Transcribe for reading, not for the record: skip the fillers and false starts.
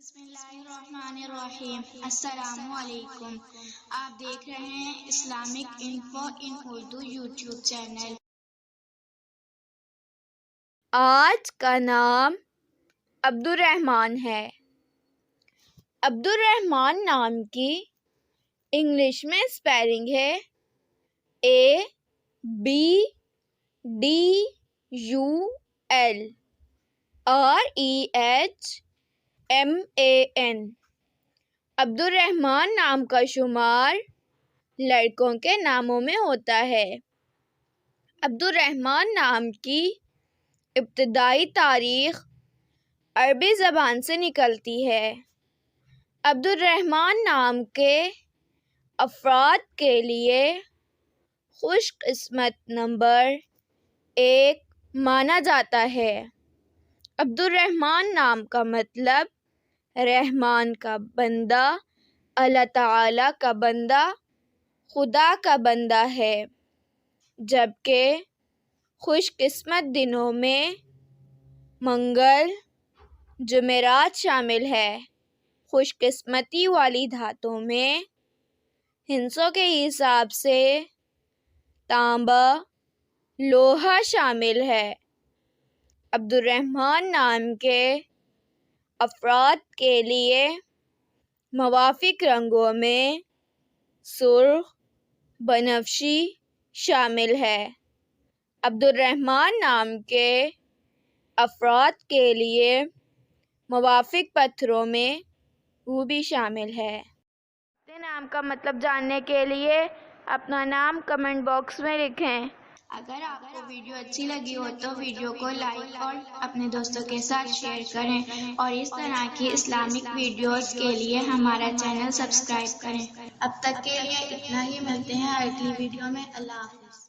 بسم اللہ الرحمن الرحیم۔ السلام علیکم۔ آپ دیکھ رہے ہیں اسلامک انفو ان اردو یوٹیوب چینل۔ آج کا نام عبدالرحمن ہے۔ عبدالرحمن نام کی انگلش میں اسپیلنگ ہے ABDULREHMAN۔ عبدالرحمن نام کا شمار لڑکوں کے ناموں میں ہوتا ہے۔ عبدالرحمن نام کی ابتدائی تاریخ عربی زبان سے نکلتی ہے۔ عبدالرحمن نام کے افراد کے لیے خوش قسمت نمبر 1 مانا جاتا ہے۔ عبدالرحمن نام کا مطلب رحمان کا بندہ، اللہ تعالی کا بندہ، خدا کا بندہ ہے، جبکہ خوش قسمت دنوں میں منگل، جمعرات شامل ہے۔ خوش قسمتی والی دھاتوں میں ہندسوں کے حساب سے تانبا، لوہا شامل ہے۔ عبدالرحمن نام کے افراد کے لیے موافق رنگوں میں سرخ، بنفشی شامل ہے۔ عبدالرحمن نام کے افراد کے لیے موافق پتھروں میں روبی شامل ہے۔ اپنے نام کا مطلب جاننے کے لیے اپنا نام کمنٹ باکس میں لکھیں۔ اگر آپ کو ویڈیو اچھی لگی ہو تو ویڈیو کو لائک اور اپنے دوستوں کے ساتھ شیئر کریں اور اس طرح کی اسلامک ویڈیوز کے لیے ہمارا چینل سبسکرائب کریں۔ اب تک کے لیے اتنا ہی، ملتے ہیں اگلی ویڈیو میں۔ اللہ حافظ۔